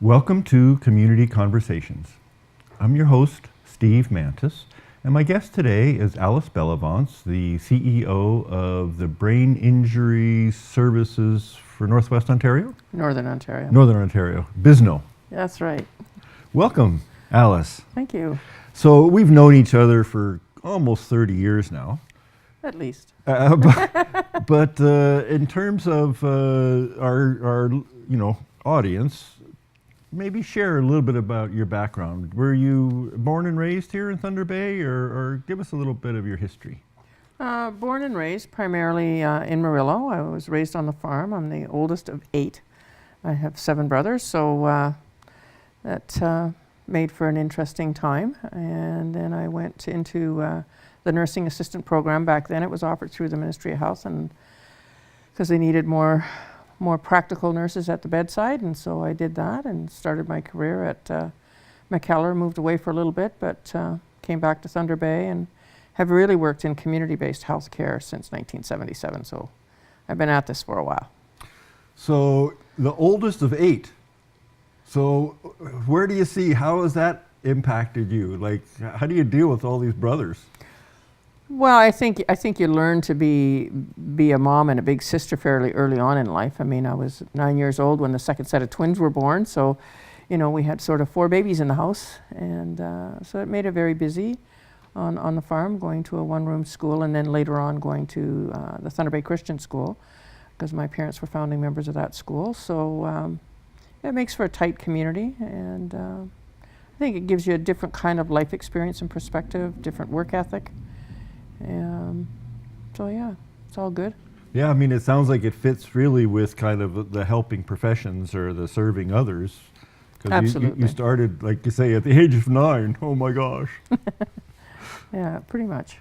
Welcome to Community Conversations. I'm your host, Steve Mantis, and my guest today is Alice Bellavance, the CEO of the Brain Injury Services for Northwest Ontario? Northern Ontario. Northern Ontario, BISNO. That's right. Welcome, Alice. Thank you. So we've known each other for almost 30 years now. At least. But in terms of our audience, maybe share a little bit about your background. Were you born and raised here in Thunder Bay, or give us a little bit of your history? Born and raised primarily in Murillo. I was raised on the farm. I'm the oldest of 8. I have 7 brothers, so that made for an interesting time. And then I went into the nursing assistant program. Back then it was offered through the Ministry of Health, and because they needed more practical nurses at the bedside, and so I did that and started my career at McKellar, moved away for a little bit, but came back to Thunder Bay and have really worked in community-based health care since 1977, so I've been at this for a while. So the oldest of 8. So where do you see, how has that impacted you? Like, how do you deal with all these brothers? Well, I think you learn to be a mom and a big sister fairly early on in life. I mean, I was 9 years old when the second set of twins were born, so we had sort of 4 babies in the house, and so it made it very busy on the farm, going to a one-room school, and then later on going to the Thunder Bay Christian School, because my parents were founding members of that school. So it makes for a tight community, and I think it gives you a different kind of life experience and perspective, different work ethic. So yeah, it's all good. Yeah, I mean, it sounds like it fits really with kind of the helping professions or the serving others. Absolutely. You started, like you say, at the age of 9. Oh my gosh. Yeah, pretty much.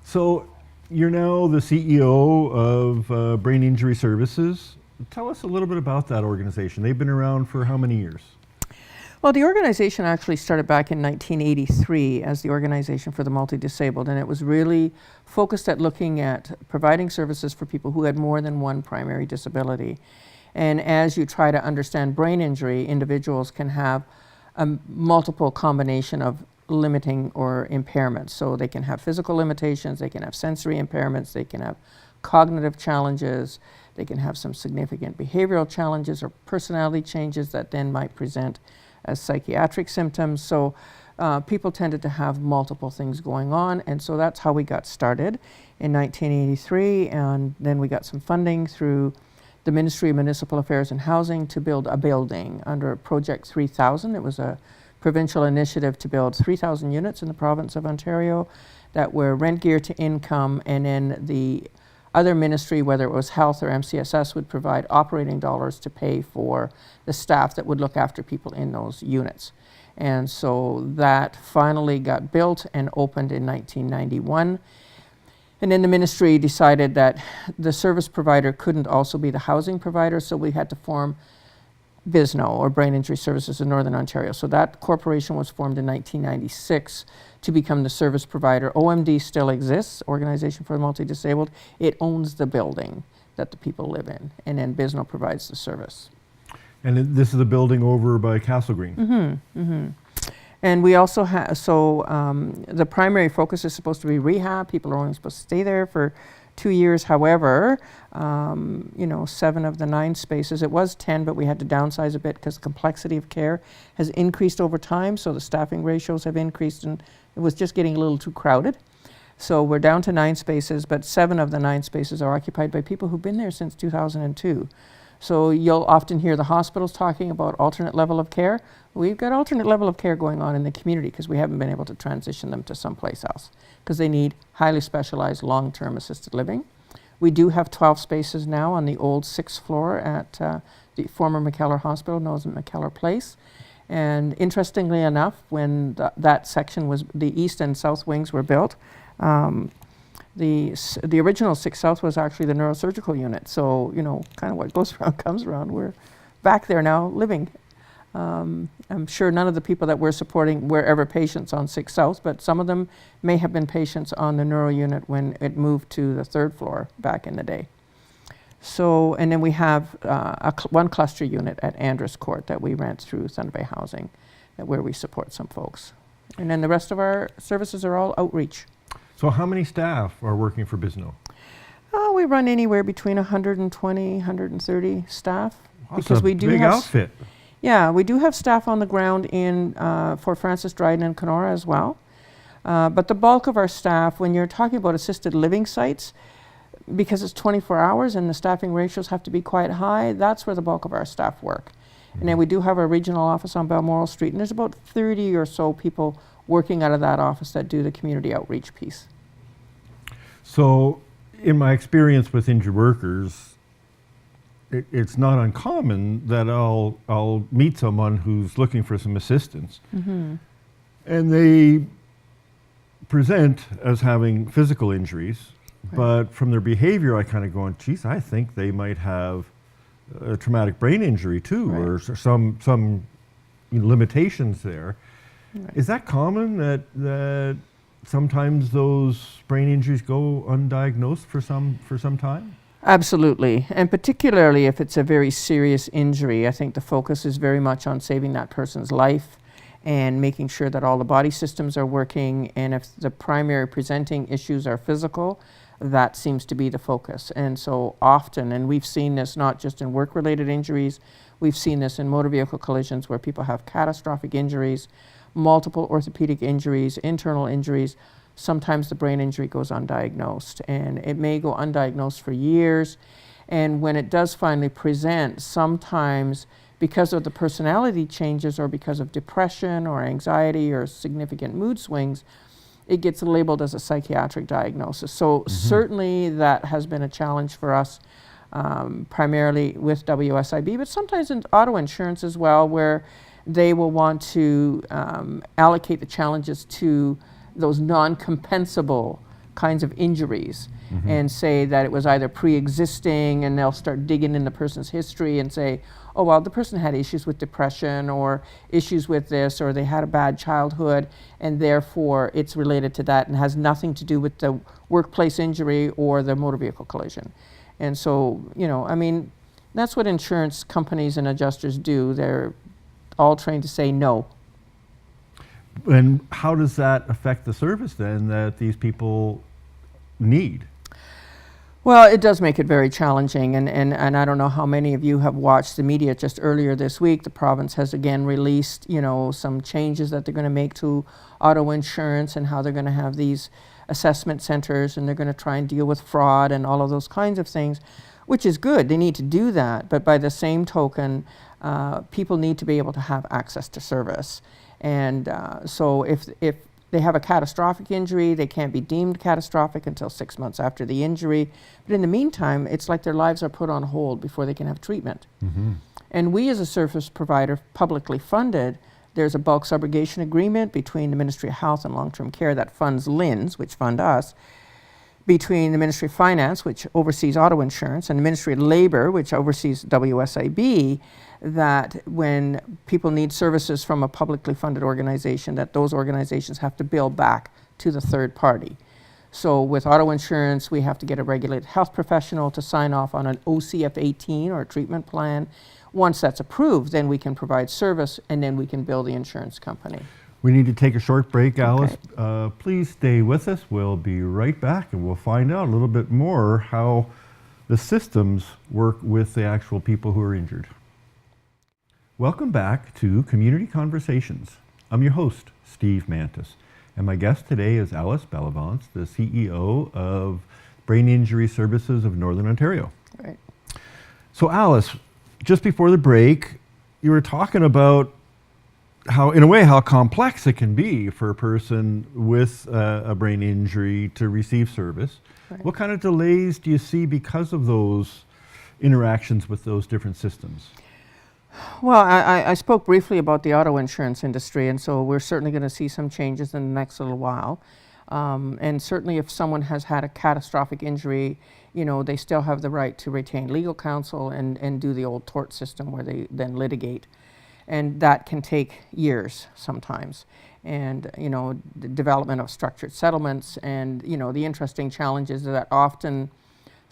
So you're now the CEO of Brain Injury Services. Tell us a little bit about that organization. They've been around for how many years? Well, the organization actually started back in 1983 as the Organization for the Multi-Disabled, and it was really focused at looking at providing services for people who had more than one primary disability. And as you try to understand brain injury, individuals can have a multiple combination of limiting or impairments. So they can have physical limitations, they can have sensory impairments, they can have cognitive challenges, they can have some significant behavioral challenges or personality changes that then might present as psychiatric symptoms. So people tended to have multiple things going on, and so that's how we got started in 1983, and then we got some funding through the Ministry of Municipal Affairs and Housing to build a building under Project 3000. It was a provincial initiative to build 3,000 units in the province of Ontario that were rent gear to income, and then the other ministry, whether it was health or MCSS, would provide operating dollars to pay for the staff that would look after people in those units. And so that finally got built and opened in 1991. And then the ministry decided that the service provider couldn't also be the housing provider, so we had to form BISNO, or Brain Injury Services in Northern Ontario. So that corporation was formed in 1996 to become the service provider. OMD still exists, Organization for the Multi-Disabled. It owns the building that the people live in, and then BISNO provides the service. And this is a building over by Castle Green. Mm-hmm, mm-hmm. And we also have, the primary focus is supposed to be rehab. People are only supposed to stay there for 2 years. However, 7 of the 9 spaces, it was 10, but we had to downsize a bit because the complexity of care has increased over time, so the staffing ratios have increased, and it was just getting a little too crowded. So we're down to 9 spaces, but 7 of the 9 spaces are occupied by people who've been there since 2002. So you'll often hear the hospitals talking about alternate level of care. We've got alternate level of care going on in the community because we haven't been able to transition them to someplace else because they need highly specialized long-term assisted living. We do have 12 spaces now on the old 6th floor at the former McKellar Hospital, known as McKellar Place. And interestingly enough, when that section was, the east and south wings were built, the original 6 South was actually the neurosurgical unit. So, kind of what goes around comes around. We're back there now living. I'm sure none of the people that we're supporting were ever patients on 6 South, but some of them may have been patients on the neuro unit when it moved to the 3rd floor back in the day. So, and then we have one cluster unit at Andrus Court that we rent through Thunder Bay Housing, where we support some folks. And then the rest of our services are all outreach. So how many staff are working for BISNO? We run anywhere between 120, 130 staff. That's because a we do big have outfit. Yeah, we do have staff on the ground in Fort Francis, Dryden, and Kenora as well. But the bulk of our staff, when you're talking about assisted living sites, because it's 24 hours and the staffing ratios have to be quite high, that's where the bulk of our staff work. And then we do have a regional office on Balmoral Street, and there's about 30 or so people working out of that office that do the community outreach piece. So in my experience with injured workers, it's not uncommon that I'll meet someone who's looking for some assistance. Mm-hmm. And they present as having physical injuries, Right. but from their behavior, I kind of go, geez, I think they might have a traumatic brain injury too, Right. or some limitations there. Right. Is that common that sometimes those brain injuries go undiagnosed for some time? Absolutely, and particularly if it's a very serious injury, I think the focus is very much on saving that person's life and making sure that all the body systems are working, and if the primary presenting issues are physical, that seems to be the focus. And so often, and we've seen this not just in work-related injuries, we've seen this in motor vehicle collisions where people have catastrophic injuries, multiple orthopedic injuries, internal injuries. Sometimes the brain injury goes undiagnosed, and it may go undiagnosed for years. And when it does finally present, sometimes because of the personality changes or because of depression or anxiety or significant mood swings, it gets labeled as a psychiatric diagnosis. So certainly that has been a challenge for us, primarily with WSIB, but sometimes in auto insurance as well, where they will want to allocate the challenges to those non-compensable kinds of injuries and say that it was either pre-existing, and they'll start digging in the person's history and say, oh, well, the person had issues with depression or issues with this, or they had a bad childhood, and therefore it's related to that and has nothing to do with the workplace injury or the motor vehicle collision. And so, I mean, that's what insurance companies and adjusters do. They're all trained to say no. And how does that affect the service then that these people need? Well, it does make it very challenging, and I don't know how many of you have watched the media. Just earlier this week, the province has again released, some changes that they're going to make to auto insurance and how they're going to have these assessment centers, and they're going to try and deal with fraud and all of those kinds of things, which is good. They need to do that, but by the same token, people need to be able to have access to service. And so if they have a catastrophic injury, they can't be deemed catastrophic until 6 months after the injury. But in the meantime, it's like their lives are put on hold before they can have treatment. And we as a service provider, publicly funded, there's a bulk subrogation agreement between the Ministry of Health and Long-Term Care that funds LHINs, which fund us, between the Ministry of Finance, which oversees auto insurance, and the Ministry of Labor, which oversees WSIB, that when people need services from a publicly funded organization, that those organizations have to bill back to the third party. So with auto insurance, we have to get a regulated health professional to sign off on an OCF 18 or a treatment plan. Once that's approved, then we can provide service, and then we can bill the insurance company. We need to take a short break, Alice. Please stay with us. We'll be right back, and we'll find out a little bit more how the systems work with the actual people who are injured. Welcome back to Community Conversations. I'm your host, Steve Mantis, and my guest today is Alice Bellavance, the CEO of Brain Injury Services of Northern Ontario. Right. So Alice, just before the break, you were talking about how complex it can be for a person with a brain injury to receive service. Right. What kind of delays do you see because of those interactions with those different systems? Well, I spoke briefly about the auto insurance industry, and so we're certainly going to see some changes in the next little while. And certainly if someone has had a catastrophic injury, they still have the right to retain legal counsel and do the old tort system where they then litigate. And that can take years sometimes. And, the development of structured settlements and, the interesting challenges that often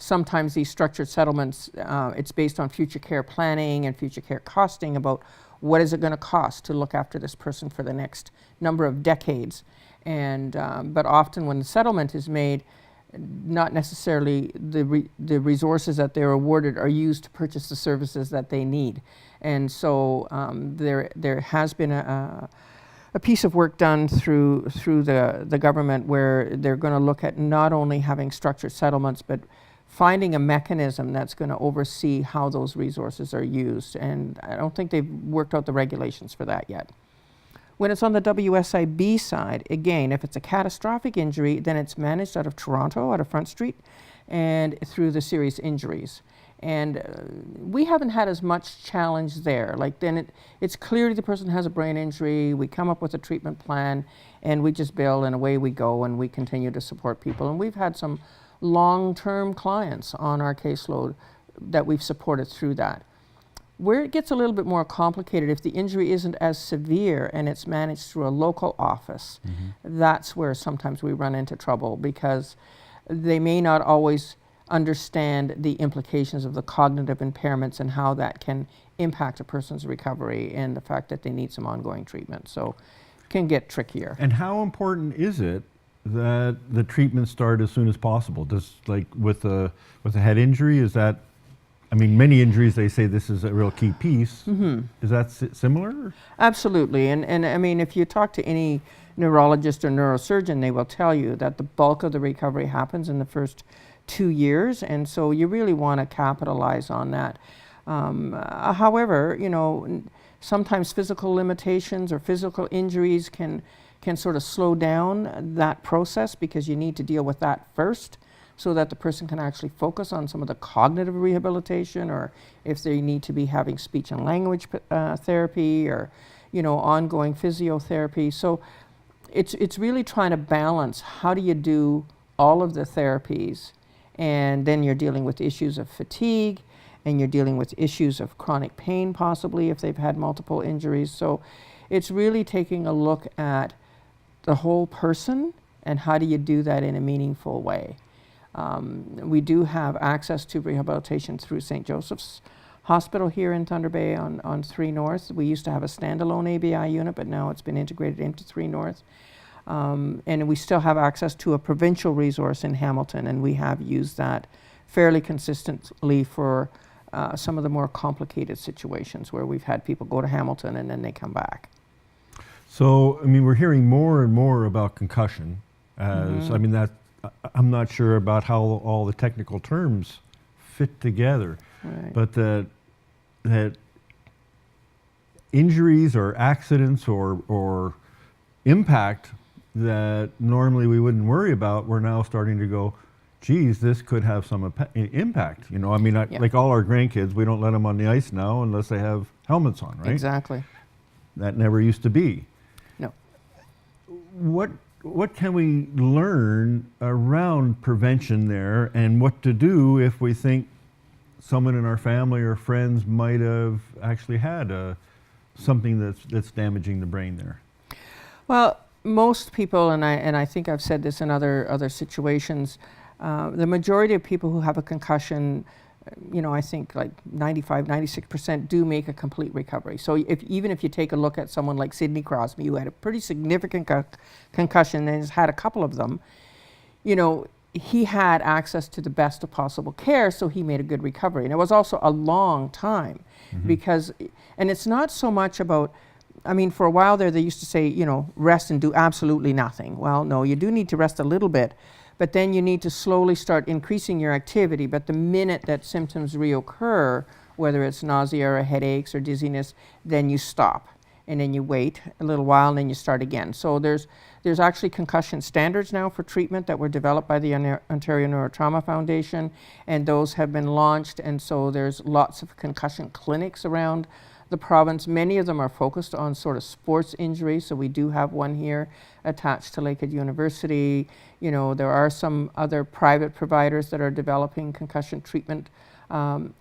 sometimes these structured settlements, it's based on future care planning and future care costing about what is it going to cost to look after this person for the next number of decades. And but often when the settlement is made, not necessarily the resources that they're awarded are used to purchase the services that they need. And so there has been a piece of work done through the government where they're going to look at not only having structured settlements, but finding a mechanism that's going to oversee how those resources are used. And I don't think they've worked out the regulations for that yet. When it's on the WSIB side, again, if it's a catastrophic injury, then it's managed out of Toronto, out of Front Street, and through the serious injuries. And we haven't had as much challenge there. Like then it's clearly the person has a brain injury, we come up with a treatment plan, and we just bill and away we go, and we continue to support people. And we've had some long-term clients on our caseload that we've supported through that. Where it gets a little bit more complicated, if the injury isn't as severe and it's managed through a local office, that's where sometimes we run into trouble, because they may not always understand the implications of the cognitive impairments and how that can impact a person's recovery, and the fact that they need some ongoing treatment. So it can get trickier. And how important is it that the treatment start as soon as possible? Does, like with a head injury, is that, I mean, many injuries, they say this is a real key piece. Is that similar? Absolutely. And I mean, if you talk to any neurologist or neurosurgeon, they will tell you that the bulk of the recovery happens in the first 2 years. And so you really want to capitalize on that. However, you know, sometimes physical limitations or physical injuries can sort of slow down that process, because you need to deal with that first, so that the person can actually focus on some of the cognitive rehabilitation, or if they need to be having speech and language therapy, or, you know, ongoing physiotherapy. So it's really trying to balance, how do you do all of the therapies, and then you're dealing with issues of fatigue, and you're dealing with issues of chronic pain possibly if they've had multiple injuries. So it's really taking a look at the whole person, and how do you do that in a meaningful way. We do have access to rehabilitation through St. Joseph's Hospital here in Thunder Bay on 3 North. We used to have a standalone ABI unit, but now it's been integrated into 3 North. And we still have access to a provincial resource in Hamilton, and we have used that fairly consistently for some of the more complicated situations where we've had people go to Hamilton and then they come back. So, I mean, we're hearing more and more about concussion as, I mean, that I'm not sure about how all the technical terms fit together, Right. but that injuries or accidents or impact that normally we wouldn't worry about, we're now starting to go, geez, this could have some impact. You know, I mean, like all our grandkids, we don't let them on the ice now unless they have helmets on, right? Exactly. That never used to be. No. What can we learn around prevention there, and what to do if we think someone in our family or friends might have actually had something that's damaging the brain there? Well, most people, and I think I've said this in other situations, the majority of people who have a concussion, you know, I think like 95, 96% do make a complete recovery. So even if you take a look at someone like Sidney Crosby, who had a pretty significant concussion and has had a couple of them, you know, he had access to the best of possible care, so he made a good recovery. And it was also a long time, because, and it's not so much about, I mean, for a while there, they used to say, you know, rest and do absolutely nothing. Well, no, you do need to rest a little bit, but then you need to slowly start increasing your activity. But the minute that symptoms reoccur, whether it's nausea or headaches or dizziness, then you stop. And then you wait a little while, and then you start again. So there's actually concussion standards now for treatment that were developed by the Ontario Neurotrauma Foundation, and those have been launched. And so there's lots of concussion clinics around the province. Many of them are focused on sort of sports injuries. So we do have one here attached to Lakehead University. You know, there are some other private providers that are developing concussion treatment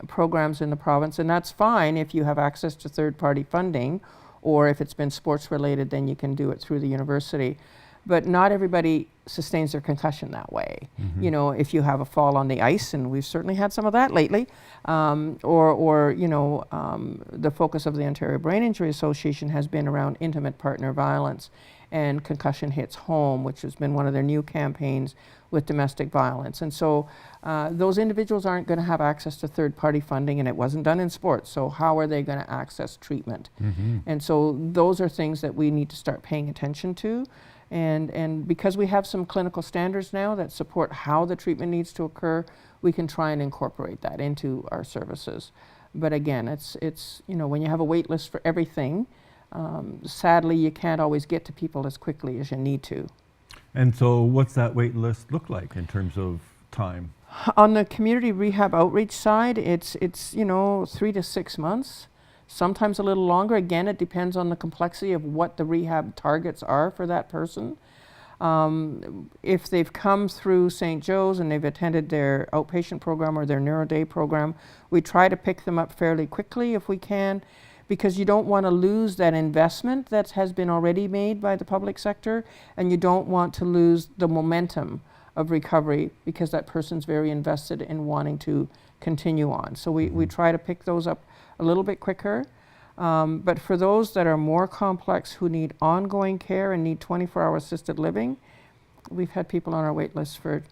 programs in the province, and that's fine if you have access to third-party funding, or if it's been sports related, then you can do it through the university. but not everybody sustains their concussion that way. You know, if you have a fall on the ice, and we've certainly had some of that lately, or you know, the focus of the Ontario Brain Injury Association has been around intimate partner violence and concussion hits home, which has been one of their new campaigns with domestic violence. And so those individuals aren't going to have access to third-party funding, and it wasn't done in sports, so how are they going to access treatment? And so those are things that we need to start paying attention to. And because we have some clinical standards now that support how the treatment needs to occur, we can try and incorporate that into our services. But again, it's you know, when you have a wait list for everything, sadly you can't always get to people as quickly as you need to. And so what's that wait list look like in terms of time? On the community rehab outreach side, it's you know, 3 to 6 months. Sometimes a little longer. Again, it depends on the complexity of what the rehab targets are for that person. If they've come through St. Joe's and they've attended their outpatient program or their neuro day program, we try to pick them up fairly quickly if we can, because you don't want to lose that investment that has been already made by the public sector, and you don't want to lose the momentum of recovery because that person's very invested in wanting to continue on. So we try to pick those up a little bit quicker. But for those that are more complex, who need ongoing care and need 24-hour assisted living, we've had people on our wait list for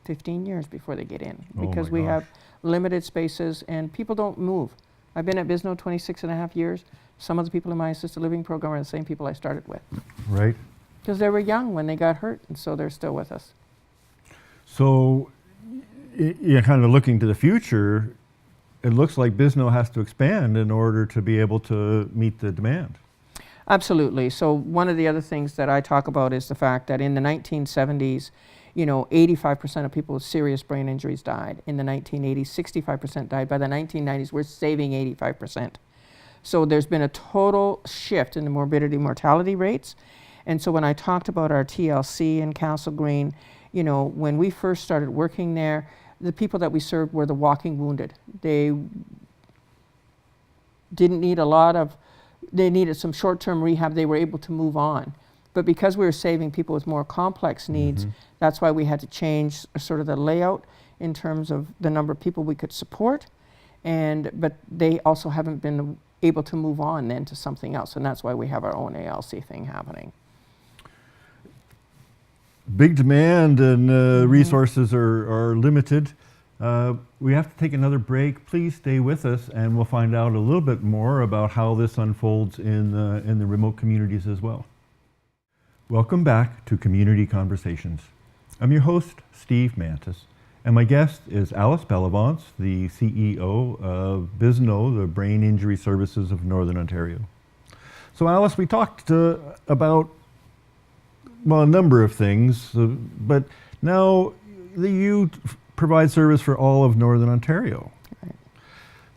15 years before they get in, because we have limited spaces and people don't move. I've been at BISNO 26.5 years. Some of the people in my assisted living program are the same people I started with. Right. Because they were young when they got hurt, and so they're still with us. So you're kind of looking to the future. It looks like BISNO has to expand in order to be able to meet the demand. Absolutely. So one of the other things that I talk about is the fact that in the 1970s, you know, 85% of people with serious brain injuries died. In the 1980s, 65% died. By the 1990s, we're saving 85%. So there's been a total shift in the morbidity mortality rates. And so when I talked about our TLC in Castle Green, you know, when we first started working there, the people that we served were the walking wounded. They didn't need a lot of, they needed some short-term rehab. They were able to move on. But because we were saving people with more complex needs, that's why we had to change sort of the layout in terms of the number of people we could support. But they also haven't been able to move on then to something else. And that's why we have our own ALC thing happening. Big demand and resources are limited. We have to take another break. Please stay with us and we'll find out a little bit more about how this unfolds in the remote communities as well. Welcome back to Community Conversations. I'm your host, Steve Mantis, and my guest is Alice Bellavance, the CEO of BISNO, the Brain Injury Services of Northern Ontario. So Alice, we talked about a number of things, but now you provide service for all of Northern Ontario. Right.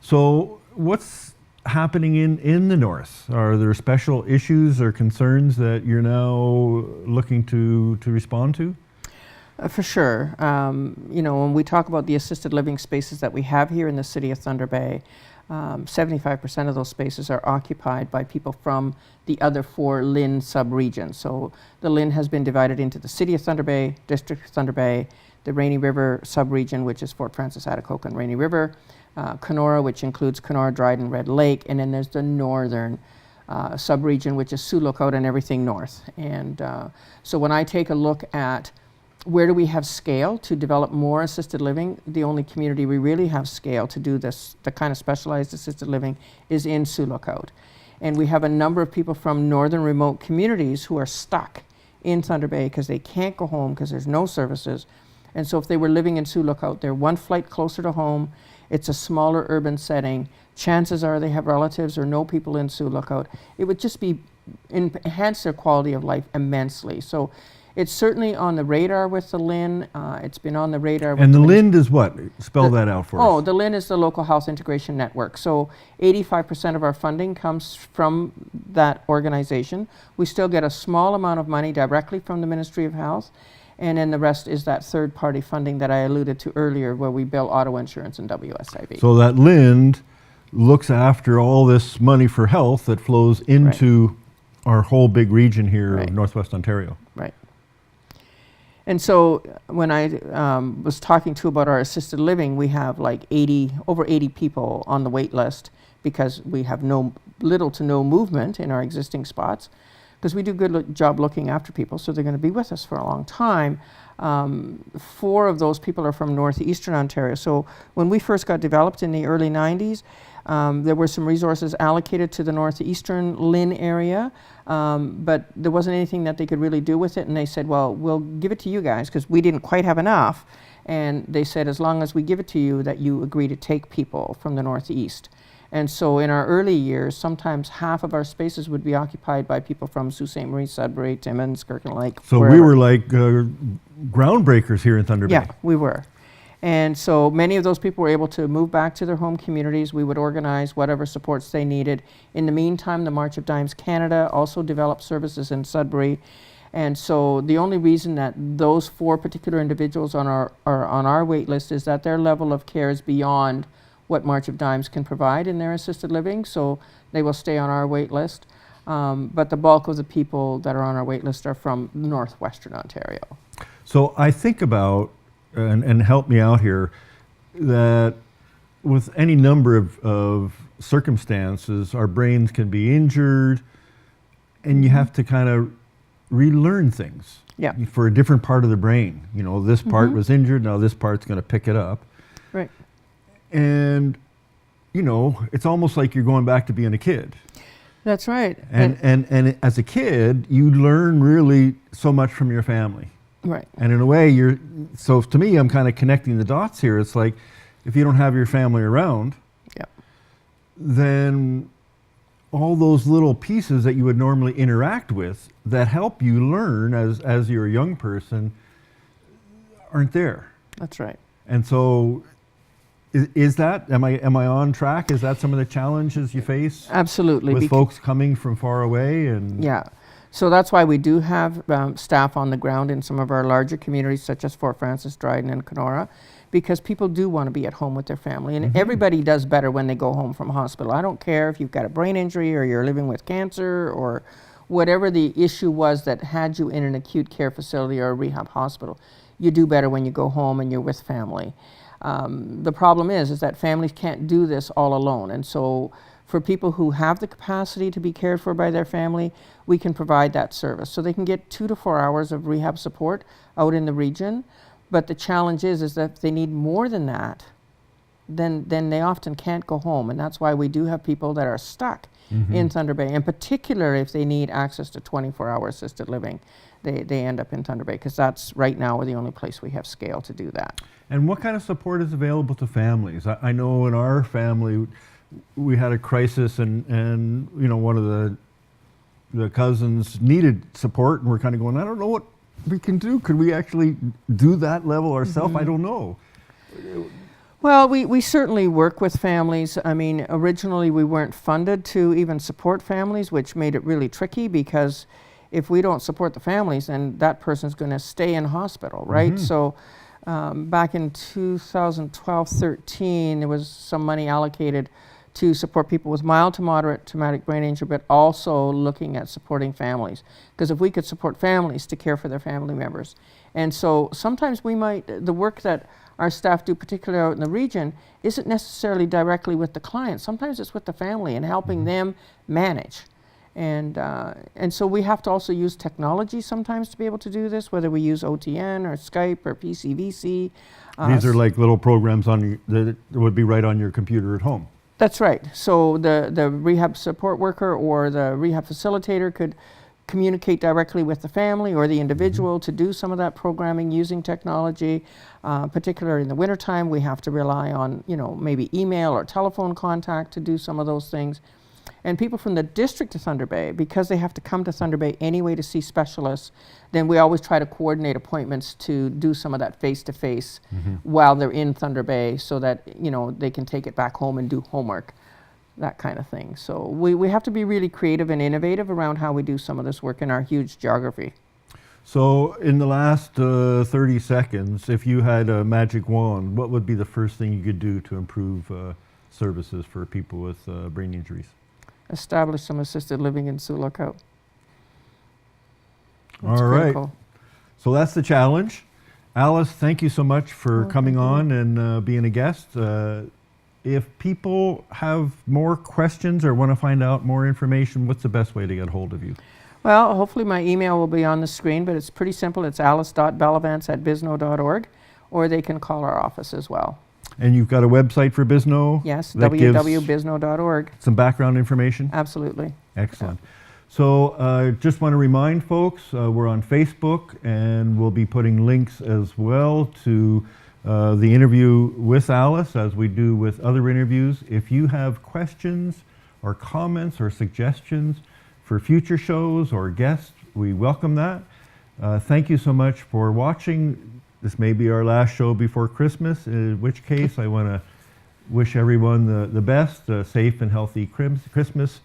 So what's happening in the north? Are there special issues or concerns that you're now looking to respond to? For sure. You know, when we talk about the assisted living spaces that we have here in the city of Thunder Bay, 75% of those spaces are occupied by people from the other 4 LHIN sub-regions. So the LHIN has been divided into the City of Thunder Bay, District of Thunder Bay, the Rainy River sub-region, which is Fort Francis, Atikokan, and Rainy River, Kenora, which includes Kenora, Dryden, Red Lake, and then there's the northern sub-region, which is Sioux Lookout and everything north. And so when I take a look at where do we have scale to develop more assisted living, the only community we really have scale to do this, the kind of specialized assisted living, is in Sioux Lookout. And we have a number of people from northern remote communities who are stuck in Thunder Bay because they can't go home because there's no services. And so if they were living in Sioux Lookout, they're one flight closer to home, it's a smaller urban setting, chances are they have relatives or know people in Sioux Lookout. It would just be enhance their quality of life immensely. So it's certainly on the radar with the LHIN. It's been on the radar with And the LHIN is what? Spell that out for us. Oh, the LHIN is the Local Health Integration Network. So 85% of our funding comes from that organization. We still get a small amount of money directly from the Ministry of Health. And then the rest is that third-party funding that I alluded to earlier, where we bill auto insurance and WSIB. So that LHIN looks after all this money for health that flows into our whole big region here Right. of Northwest Ontario. Right. And so when I was talking to about our assisted living, we have like over 80 people on the wait list because we have little to no movement in our existing spots, because we do a good job looking after people, so they're going to be with us for a long time. 4 of those people are from northeastern Ontario. So when we first got developed in the early 90s, there were some resources allocated to the northeastern Lynn area, but there wasn't anything that they could really do with it. And they said, well, we'll give it to you guys, because we didn't quite have enough. And they said, as long as we give it to you, that you agree to take people from the northeast. And so in our early years, sometimes half of our spaces would be occupied by people from Sault Ste. Marie, Sudbury, Timmins, Kirkland Lake. So wherever. we were like groundbreakers here in Thunder Bay. Yeah, we were. And so many of those people were able to move back to their home communities. We would organize whatever supports they needed. In the meantime, the March of Dimes Canada also developed services in Sudbury. And so the only reason that those 4 particular individuals are on our wait list is that their level of care is beyond what March of Dimes can provide in their assisted living, so they will stay on our wait list. But the bulk of the people that are on our wait list are from northwestern Ontario. So I think about, and help me out here, that with any number of circumstances, our brains can be injured, and you have to kind of relearn things. Yeah. For a different part of the brain. You know, this part was injured, now this part's going to pick it up. Right. And, you know, it's almost like you're going back to being a kid. That's right. And as a kid, you learn really so much from your family. Right. And in a way, so to me, I'm kind of connecting the dots here. It's like, if you don't have your family around, Yeah. then all those little pieces that you would normally interact with that help you learn as you're a young person aren't there. That's right. And so is that, am I on track? Is that some of the challenges you face? Absolutely. With folks coming from far away? And Yeah. So that's why we do have staff on the ground in some of our larger communities, such as Fort Frances, Dryden, and Kenora, because people do want to be at home with their family. And everybody does better when they go home from hospital. I don't care if you've got a brain injury or you're living with cancer or whatever the issue was that had you in an acute care facility or a rehab hospital. You do better when you go home and you're with family. The problem is that families can't do this all alone. And so for people who have the capacity to be cared for by their family, we can provide that service. So they can get 2 to 4 hours of rehab support out in the region. But the challenge is that if they need more than that, then they often can't go home. And that's why we do have people that are stuck in Thunder Bay. In particular, if they need access to 24-hour assisted living, they end up in Thunder Bay, because that's right now the only place we have scale to do that. And what kind of support is available to families? I know in our family, we had a crisis, and you know, one of the cousins needed support, and we're kind of going, I don't know what we can do. Could we actually do that level ourselves? I don't know. Well, we certainly work with families. I mean, originally we weren't funded to even support families, which made it really tricky, because if we don't support the families, then that person's going to stay in hospital, right? So back in 2012-13, there was some money allocated to support people with mild to moderate traumatic brain injury, but also looking at supporting families. Because if we could support families to care for their family members. And so sometimes the work that our staff do, particularly out in the region, isn't necessarily directly with the client. Sometimes it's with the family and helping them manage. And so we have to also use technology sometimes to be able to do this, whether we use OTN or Skype or PCVC. These are like little programs that would be right on your computer at home. That's right. So the rehab support worker or the rehab facilitator could communicate directly with the family or the individual to do some of that programming using technology. Particularly in the wintertime, we have to rely on, maybe email or telephone contact to do some of those things. And people from the district of Thunder Bay, because they have to come to Thunder Bay anyway to see specialists, then we always try to coordinate appointments to do some of that face-to-face while they're in Thunder Bay, so that they can take it back home and do homework, that kind of thing. So we have to be really creative and innovative around how we do some of this work in our huge geography. So in the last 30 seconds, if you had a magic wand, what would be the first thing you could do to improve services for people with brain injuries? Establish some assisted living in Sioux Lookout. It's All right. critical. So that's the challenge. Alice, thank you so much for coming on and being a guest. If people have more questions or want to find out more information, what's the best way to get hold of you? Well, hopefully my email will be on the screen, but it's pretty simple. It's alice.bellavance@bisno.org, or they can call our office as well. And you've got a website for BISNO? Yes, that gives www.bisno.org. some background information? Absolutely. Excellent. So just want to remind folks, we're on Facebook, and we'll be putting links as well to the interview with Alice, as we do with other interviews. If you have questions or comments or suggestions for future shows or guests, we welcome that. Thank you so much for watching. This may be our last show before Christmas, in which case I want to wish everyone the best, a safe and healthy Christmas,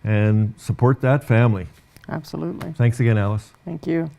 and support that family. Absolutely. Thanks again, Alice. Thank you.